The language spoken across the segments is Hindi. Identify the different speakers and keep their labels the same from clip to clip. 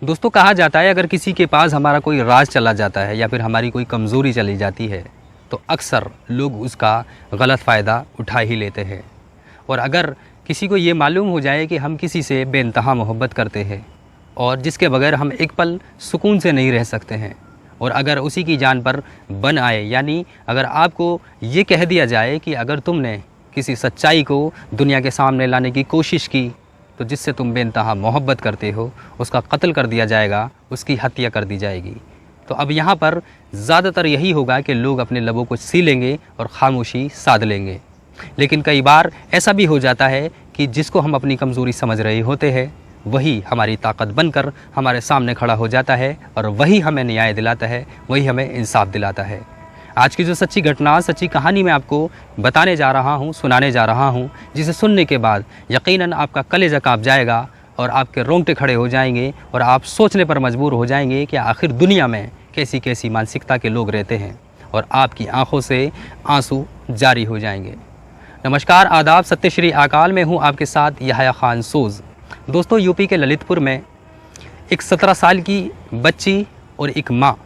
Speaker 1: दोस्तों, कहा जाता है अगर किसी के पास हमारा कोई राज चला जाता है या फिर हमारी कोई कमज़ोरी चली जाती है तो अक्सर लोग उसका गलत फ़ायदा उठा ही लेते हैं। और अगर किसी को ये मालूम हो जाए कि हम किसी से बेइंतहा मोहब्बत करते हैं और जिसके बगैर हम एक पल सुकून से नहीं रह सकते हैं, और अगर उसी की जान पर बन आए, यानी अगर आपको ये कह दिया जाए कि अगर तुमने किसी सच्चाई को दुनिया के सामने लाने की कोशिश की तो जिससे तुम बेइंतहा मोहब्बत करते हो उसका कत्ल कर दिया जाएगा, उसकी हत्या कर दी जाएगी। तो अब यहाँ पर ज़्यादातर यही होगा कि लोग अपने लबों को सी लेंगे और ख़ामोशी साध लेंगे। लेकिन कई बार ऐसा भी हो जाता है कि जिसको हम अपनी कमज़ोरी समझ रहे होते हैं वही हमारी ताकत बनकर हमारे सामने खड़ा हो जाता है और वही हमें न्याय दिलाता है, वही हमें इंसाफ दिलाता है। आज की जो सच्ची घटना, सच्ची कहानी मैं आपको बताने जा रहा हूँ, सुनाने जा रहा हूँ, जिसे सुनने के बाद यकीनन आपका कलेजा काँप जाएगा और आपके रोंगटे खड़े हो जाएंगे और आप सोचने पर मजबूर हो जाएंगे कि आखिर दुनिया में कैसी कैसी मानसिकता के लोग रहते हैं, और आपकी आंखों से आंसू जारी हो जाएंगे। नमस्कार, आदाब, सत्य श्री अकाल में हूँ आपके साथ यहया खान सोज़। दोस्तों, यूपी के ललितपुर में एक 17 साल की बच्ची और एक माँ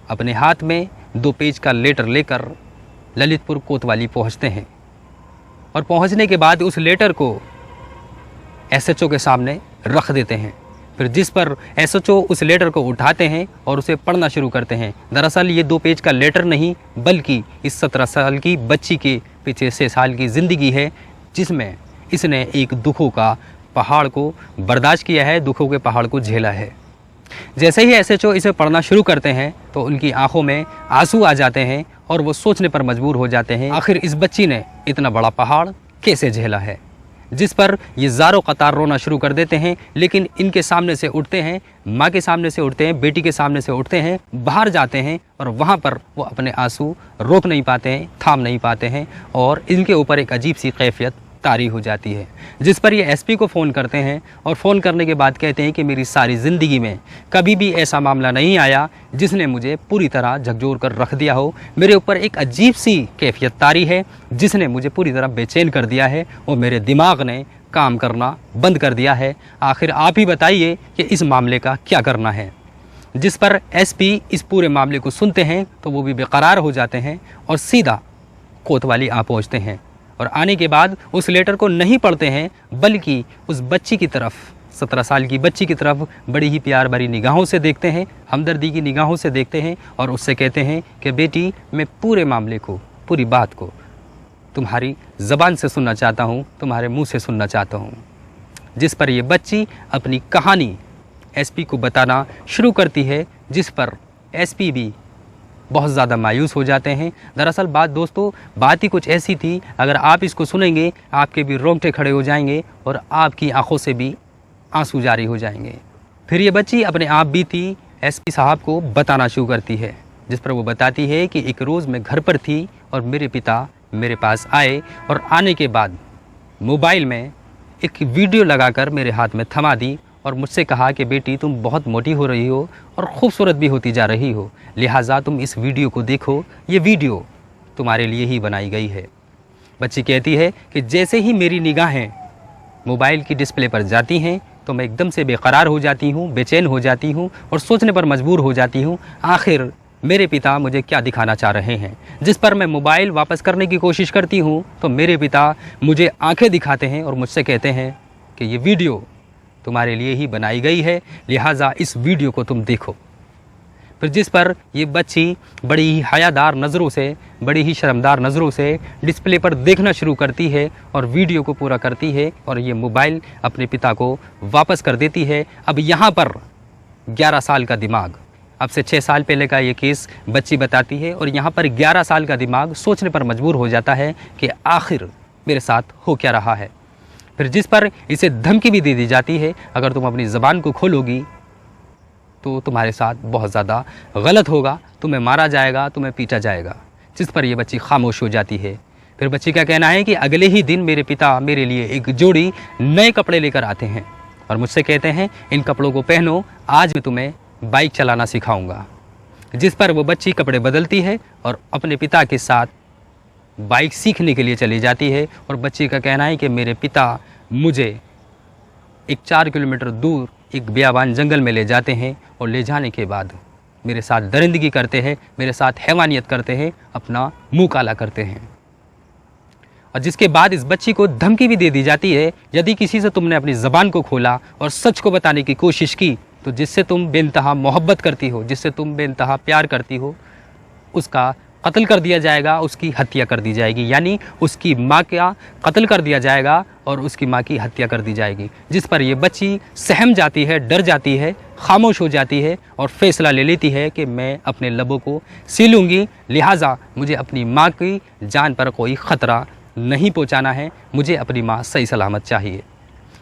Speaker 1: अपने हाथ में 2 पेज का लेटर लेकर ललितपुर कोतवाली पहुँचते हैं और पहुँचने के बाद उस लेटर को एसएचओ के सामने रख देते हैं। फिर जिस पर एसएचओ उस लेटर को उठाते हैं और उसे पढ़ना शुरू करते हैं। दरअसल ये 2 पेज का लेटर नहीं बल्कि इस 17 साल की बच्ची के पीछे 6 साल की ज़िंदगी है, जिसमें इसने एक दुखों का पहाड़ को बर्दाश्त किया है, दुखों के पहाड़ को झेला है। जैसे ही एसएचओ इसे पढ़ना शुरू करते हैं तो उनकी आंखों में आंसू आ जाते हैं और वो सोचने पर मजबूर हो जाते हैं आखिर इस बच्ची ने इतना बड़ा पहाड़ कैसे झेला है। जिस पर ये ज़ारो कतार रोना शुरू कर देते हैं, लेकिन इनके सामने से उठते हैं, माँ के सामने से उठते हैं, बेटी के सामने से उठते हैं, बाहर जाते हैं और वहाँ पर वो अपने आंसू रोक नहीं पाते हैं, थाम नहीं पाते हैं और इनके ऊपर एक अजीब सी कैफियत तारी हो जाती है। जिस पर ये एसपी को फ़ोन करते हैं और फ़ोन करने के बाद कहते हैं कि मेरी सारी ज़िंदगी में कभी भी ऐसा मामला नहीं आया जिसने मुझे पूरी तरह झकझोर कर रख दिया हो। मेरे ऊपर एक अजीब सी कैफियत तारी है जिसने मुझे पूरी तरह बेचैन कर दिया है और मेरे दिमाग ने काम करना बंद कर दिया है। आखिर आप ही बताइए कि इस मामले का क्या करना है। जिस पर एसपी इस पूरे मामले को सुनते हैं तो वो भी बेकरार हो जाते हैं और सीधा कोतवाली आ पहुँचते हैं और आने के बाद उस लेटर को नहीं पढ़ते हैं बल्कि उस बच्ची की तरफ, 17 साल की बच्ची की तरफ बड़ी ही प्यार भरी निगाहों से देखते हैं, हमदर्दी की निगाहों से देखते हैं और उससे कहते हैं कि बेटी, मैं पूरे मामले को, पूरी बात को तुम्हारी ज़बान से सुनना चाहता हूँ, तुम्हारे मुंह से सुनना चाहता हूँ। जिस पर ये बच्ची अपनी कहानी एसपी को बताना शुरू करती है, जिस पर एसपी भी बहुत ज़्यादा मायूस हो जाते हैं। दरअसल बात ही कुछ ऐसी थी, अगर आप इसको सुनेंगे आपके भी रोंगटे खड़े हो जाएंगे और आपकी आंखों से भी आंसू जारी हो जाएंगे। फिर ये बच्ची अपने आप भी थी एसपी साहब को बताना शुरू करती है, जिस पर वो बताती है कि एक रोज़ मैं घर पर थी और मेरे पिता मेरे पास आए और आने के बाद मोबाइल में एक वीडियो लगाकर मेरे हाथ में थमा दी और मुझसे कहा कि बेटी, तुम बहुत मोटी हो रही हो और ख़ूबसूरत भी होती जा रही हो, लिहाजा तुम इस वीडियो को देखो, ये वीडियो तुम्हारे लिए ही बनाई गई है। बच्ची कहती है कि जैसे ही मेरी निगाहें मोबाइल की डिस्प्ले पर जाती हैं तो मैं एकदम से बेकरार हो जाती हूँ, बेचैन हो जाती हूँ और सोचने पर मजबूर हो जाती हूँ आखिर मेरे पिता मुझे क्या दिखाना चाह रहे हैं। जिस पर मैं मोबाइल वापस करने की कोशिश करती हूँ तो मेरे पिता मुझे आंखें दिखाते हैं और मुझसे कहते हैं कि ये वीडियो तुम्हारे लिए ही बनाई गई है, लिहाजा इस वीडियो को तुम देखो। फिर जिस पर ये बच्ची बड़ी ही हयादार नज़रों से, बड़ी ही शर्मदार नज़रों से डिस्प्ले पर देखना शुरू करती है और वीडियो को पूरा करती है और ये मोबाइल अपने पिता को वापस कर देती है। अब यहाँ पर 11 साल का दिमाग, अब से 6 साल पहले का ये केस बच्ची बताती है और यहाँ पर 11 साल का दिमाग सोचने पर मजबूर हो जाता है कि आखिर मेरे साथ हो क्या रहा है। फिर जिस पर इसे धमकी भी दे दी जाती है, अगर तुम अपनी ज़बान को खोलोगी तो तुम्हारे साथ बहुत ज़्यादा गलत होगा, तुम्हें मारा जाएगा, तुम्हें पीटा जाएगा। जिस पर यह बच्ची खामोश हो जाती है। फिर बच्ची का कहना है कि अगले ही दिन मेरे पिता मेरे लिए एक जोड़ी नए कपड़े लेकर आते हैं और मुझसे कहते हैं इन कपड़ों को पहनो, आज मैं तुम्हें बाइक चलाना सिखाऊंगा। जिस पर वो बच्ची कपड़े बदलती है और अपने पिता के साथ बाइक सीखने के लिए चली जाती है और बच्ची का कहना है कि मेरे पिता मुझे एक 4 किलोमीटर दूर एक बियाबान जंगल में ले जाते हैं और ले जाने के बाद मेरे साथ दरिंदगी करते हैं, मेरे साथ हैवानियत करते हैं, अपना मुंह काला करते हैं। और जिसके बाद इस बच्ची को धमकी भी दे दी जाती है, यदि किसी से तुमने अपनी ज़बान को खोला और सच को बताने की कोशिश की तो जिससे तुम बेइंतहा मोहब्बत करती हो, जिससे तुम बेइंतहा प्यार करती हो, उसका कत्ल कर दिया जाएगा, उसकी हत्या कर दी जाएगी। यानी उसकी माँ का कत्ल कर दिया जाएगा और उसकी माँ की हत्या कर दी जाएगी। जिस पर ये बच्ची सहम जाती है, डर जाती है, खामोश हो जाती है और फैसला ले लेती है कि मैं अपने लबों को सीलूँगी, लिहाजा मुझे अपनी माँ की जान पर कोई ख़तरा नहीं पहुँचाना है, मुझे अपनी माँ सही सलामत चाहिए।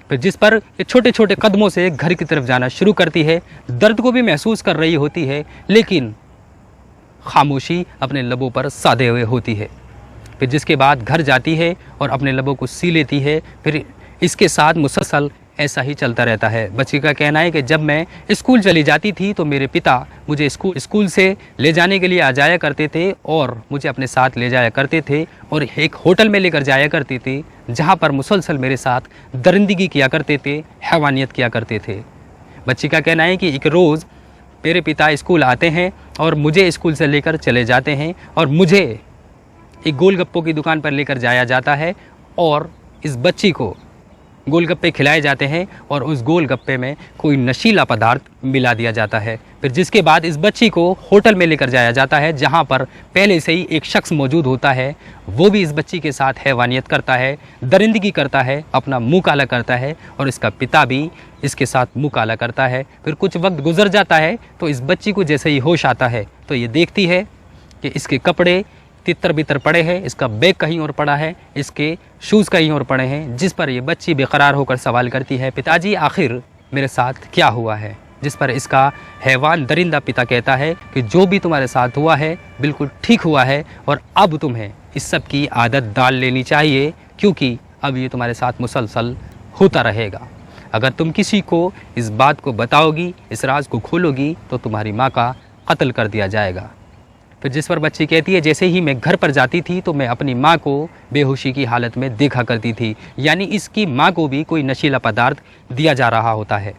Speaker 1: फिर जिस पर ये छोटे छोटे कदमों से घर की तरफ जाना शुरू करती है, दर्द को भी महसूस कर रही होती है, लेकिन खामोशी अपने लबों पर साधे हुए होती है। फिर जिसके बाद घर जाती है और अपने लबों को सी लेती है। फिर इसके साथ मुसलसल ऐसा ही चलता रहता है। बच्ची का कहना है कि जब मैं स्कूल चली जाती थी तो मेरे पिता मुझे स्कूल से ले जाने के लिए आ जाया करते थे और मुझे अपने साथ ले जाया करते थे और एक होटल में लेकर जाया करते थे, जहाँ पर मुसलसल मेरे साथ दरिंदगी किया करते थे, हैवानियत किया करते थे। बच्ची का कहना है कि एक रोज़ मेरे पिता स्कूल आते हैं और मुझे स्कूल से लेकर चले जाते हैं और मुझे एक गोलगप्पों की दुकान पर लेकर जाया जाता है और इस बच्ची को गोलगप्पे खिलाए जाते हैं और उस गोलगप्पे में कोई नशीला पदार्थ मिला दिया जाता है। फिर जिसके बाद इस बच्ची को होटल में लेकर जाया जाता है, जहां पर पहले से ही एक शख्स मौजूद होता है, वो भी इस बच्ची के साथ हैवानियत करता है, दरिंदगी करता है, अपना मुंह काला करता है और इसका पिता भी इसके साथ मुंह काला करता है। फिर कुछ वक्त गुजर जाता है तो इस बच्ची को जैसे ही होश आता है तो ये देखती है कि इसके कपड़े तितर बितर पड़े हैं, इसका बैग कहीं और पड़ा है, इसके शूज़ कहीं और पड़े हैं। जिस पर ये बच्ची बेकरार होकर सवाल करती है, पिताजी आखिर मेरे साथ क्या हुआ है? जिस पर इसका हैवान दरिंदा पिता कहता है कि जो भी तुम्हारे साथ हुआ है बिल्कुल ठीक हुआ है और अब तुम्हें इस सब की आदत डाल लेनी चाहिए, क्योंकि अब ये तुम्हारे साथ मुसलसल होता रहेगा। अगर तुम किसी को इस बात को बताओगी, इस राज को खोलोगी तो तुम्हारी माँ का कत्ल कर दिया जाएगा। फिर जिस पर बच्ची कहती है, जैसे ही मैं घर पर जाती थी तो मैं अपनी माँ को बेहोशी की हालत में देखा करती थी। यानी इसकी माँ को भी कोई नशीला पदार्थ दिया जा रहा होता है।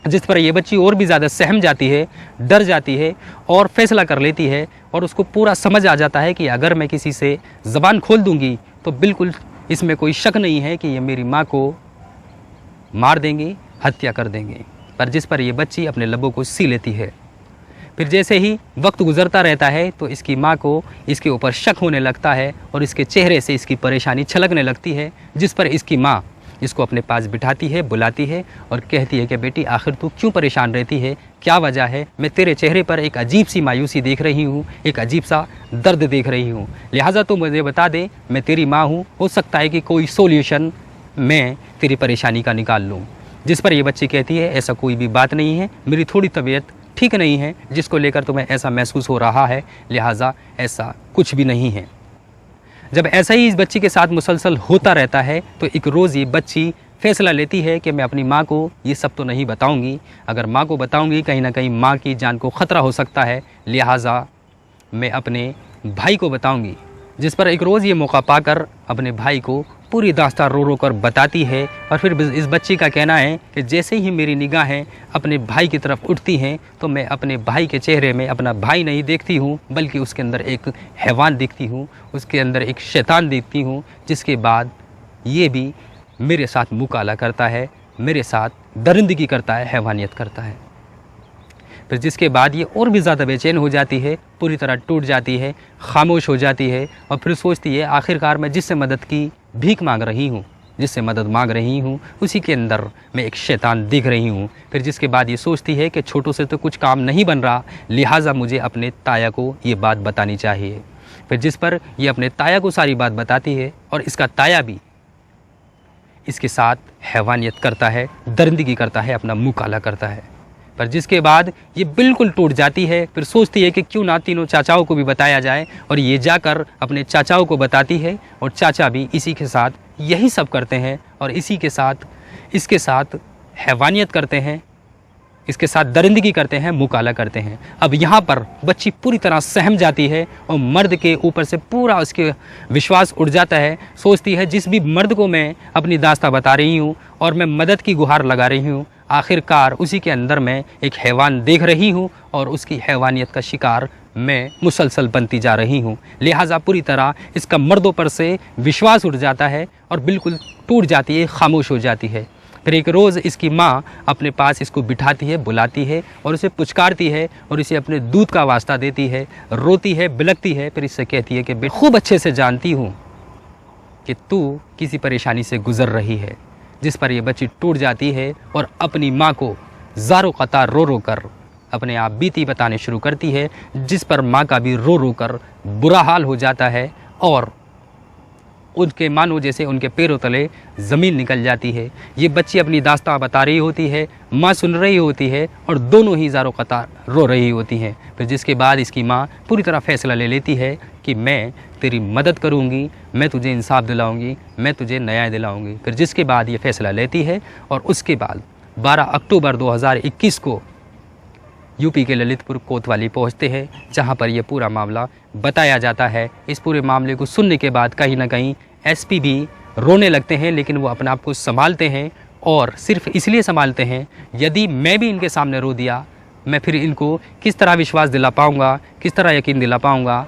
Speaker 1: जिस पर ये बच्ची और भी ज़्यादा सहम जाती है, डर जाती है और फैसला कर लेती है और उसको पूरा समझ आ जाता है कि अगर मैं किसी से ज़बान खोल दूँगी तो बिल्कुल इसमें कोई शक नहीं है कि ये मेरी माँ को मार देंगे, हत्या कर देंगे। पर जिस पर यह बच्ची अपने लबों को सी लेती है। फिर जैसे ही वक्त गुजरता रहता है तो इसकी माँ को इसके ऊपर शक होने लगता है और इसके चेहरे से इसकी परेशानी छलकने लगती है। जिस पर इसकी माँ इसको अपने पास बिठाती है, बुलाती है और कहती है कि बेटी आखिर तू क्यों परेशान रहती है, क्या वजह है? मैं तेरे चेहरे पर एक अजीब सी मायूसी देख रही हूँ, एक अजीब सा दर्द देख रही हूँ, लिहाजा तू मुझे बता दे, मैं तेरी माँ हूँ, हो सकता है कि कोई सोल्यूशन मैं तेरी परेशानी का निकाल लूँ। जिस पर यह बच्ची कहती है ऐसा कोई भी बात नहीं है, मेरी थोड़ी तबीयत ठीक नहीं है जिसको लेकर तुम्हें ऐसा महसूस हो रहा है, लिहाजा ऐसा कुछ भी नहीं है। जब ऐसा ही इस बच्ची के साथ मुसलसल होता रहता है तो एक रोज़ ये बच्ची फैसला लेती है कि मैं अपनी माँ को ये सब तो नहीं बताऊंगी, अगर माँ को बताऊंगी कहीं ना कहीं माँ की जान को ख़तरा हो सकता है, लिहाजा मैं अपने भाई को बताऊंगी। जिस पर एक रोज़ ये मौका पाकर अपने भाई को पूरी दास्तान रो रो कर बताती है। और फिर इस बच्ची का कहना है कि जैसे ही मेरी निगाहें अपने भाई की तरफ उठती हैं तो मैं अपने भाई के चेहरे में अपना भाई नहीं देखती हूँ, बल्कि उसके अंदर एक हैवान दिखती हूँ, उसके अंदर एक शैतान देखती हूँ। जिसके बाद ये भी मेरे साथ मुँह काला करता है, मेरे साथ दरिंदगी करता है, हैवानियत करता है। फिर जिसके बाद ये और भी ज़्यादा बेचैन हो जाती है, पूरी तरह टूट जाती है, खामोश हो जाती है और फिर सोचती है आखिरकार मैं जिससे मदद की भीख मांग रही हूँ, जिससे मदद मांग रही हूँ, उसी के अंदर मैं एक शैतान दिख रही हूँ। फिर जिसके बाद ये सोचती है कि छोटों से तो कुछ काम नहीं बन रहा, लिहाजा मुझे अपने ताया को ये बात बतानी चाहिए। फिर जिस पर ये अपने ताया को सारी बात बताती है और इसका ताया भी इसके साथ हैवानियत करता है, दरिंदगी करता है, अपना मुँह काला करता है। पर जिसके बाद ये बिल्कुल टूट जाती है। फिर सोचती है कि क्यों ना तीनों चाचाओं को भी बताया जाए और ये जाकर अपने चाचाओं को बताती है और चाचा भी इसी के साथ यही सब करते हैं और इसके साथ हैवानियत करते हैं, इसके साथ दरिंदगी करते हैं, मुँह काला करते हैं। अब यहाँ पर बच्ची पूरी तरह सहम जाती है और मर्द के ऊपर से पूरा उसके विश्वास उड़ जाता है। सोचती है जिस भी मर्द को मैं अपनी दास्तां बता रही हूँ और मैं मदद की गुहार लगा रही हूँ, आखिरकार उसी के अंदर मैं एक हैवान देख रही हूँ और उसकी हैवानियत का शिकार मैं मुसलसल बनती जा रही हूँ। लिहाजा पूरी तरह इसका मर्दों पर से विश्वास उठ जाता है और बिल्कुल टूट जाती है, खामोश हो जाती है। फिर एक रोज़ इसकी माँ अपने पास इसको बिठाती है, बुलाती है और उसे पुचकारती है और इसे अपने दूध का वास्ता देती है, रोती है, बिलखती है। फिर इससे कहती है कि मैं खूब अच्छे से जानती हूँ कि तू किसी परेशानी से गुज़र रही है। जिस पर यह बच्ची टूट जाती है और अपनी माँ को ज़ारो कतार रो रो कर अपने आप बीती बताने शुरू करती है, जिस पर माँ का भी रो रो कर बुरा हाल हो जाता है और उनके मानो जैसे उनके पैरों तले ज़मीन निकल जाती है। ये बच्ची अपनी दास्तां बता रही होती है, माँ सुन रही होती है और दोनों ही ज़ारो कतार रो रही होती हैं। फिर जिसके बाद इसकी माँ पूरी तरह फ़ैसला ले लेती है कि मैं तेरी मदद करूँगी, मैं तुझे इंसाफ दिलाऊँगी, मैं तुझे न्याय दिलाऊँगी। फिर जिसके बाद ये फ़ैसला लेती है और उसके बाद 12 अक्टूबर 2021 को यूपी के ललितपुर कोतवाली पहुंचते हैं, जहां पर यह पूरा मामला बताया जाता है। इस पूरे मामले को सुनने के बाद कहीं ना कहीं एसपी भी रोने लगते हैं, लेकिन वो अपने आप को संभालते हैं और सिर्फ इसलिए संभालते हैं, यदि मैं भी इनके सामने रो दिया, मैं फिर इनको किस तरह विश्वास दिला पाऊँगा, किस तरह यकीन दिला पाऊँगा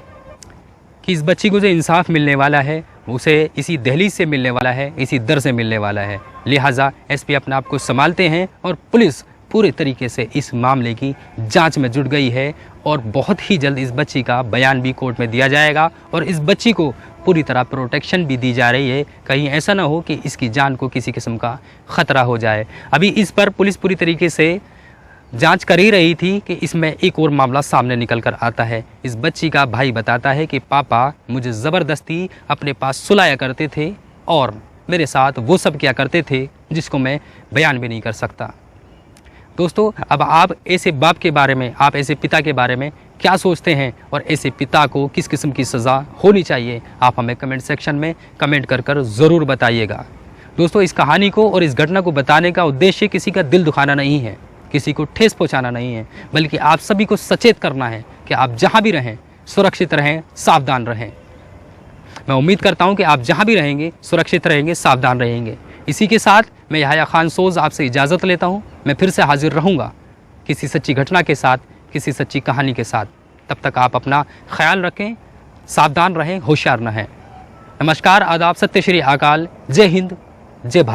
Speaker 1: कि इस बच्ची को जो इंसाफ मिलने वाला है उसे इसी दहलीज से मिलने वाला है, इसी दर से मिलने वाला है। लिहाजा एसपी अपने आप को संभालते हैं और पुलिस पूरे तरीके से इस मामले की जांच में जुट गई है और बहुत ही जल्द इस बच्ची का बयान भी कोर्ट में दिया जाएगा और इस बच्ची को पूरी तरह प्रोटेक्शन भी दी जा रही है, कहीं ऐसा ना हो कि इसकी जान को किसी किस्म का ख़तरा हो जाए। अभी इस पर पुलिस पूरी तरीके से जांच कर ही रही थी कि इसमें एक और मामला सामने निकल कर आता है। इस बच्ची का भाई बताता है कि पापा मुझे ज़बरदस्ती अपने पास सुलाया करते थे और मेरे साथ वो सब किया करते थे जिसको मैं बयान भी नहीं कर सकता। दोस्तों, अब आप ऐसे बाप के बारे में, आप ऐसे पिता के बारे में क्या सोचते हैं और ऐसे पिता को किस किस्म की सज़ा होनी चाहिए, आप हमें कमेंट सेक्शन में कमेंट कर ज़रूर बताइएगा। दोस्तों, इस कहानी को और इस घटना को बताने का उद्देश्य किसी का दिल दुखाना नहीं है, किसी को ठेस पहुंचाना नहीं है, बल्कि आप सभी को सचेत करना है कि आप जहां भी रहें सुरक्षित रहें, सावधान रहें। मैं उम्मीद करता हूं कि आप जहां भी रहेंगे सुरक्षित रहेंगे, सावधान रहेंगे। इसी के साथ मैं याह्या खान सोज़ आपसे इजाज़त लेता हूं। मैं फिर से हाजिर रहूंगा किसी सच्ची घटना के साथ, किसी सच्ची कहानी के साथ। तब तक आप अपना ख्याल रखें, सावधान रहें, होशियार रहें। नमस्कार, आदाब, सत्य श्री अकाल, जय हिंद, जय भारत।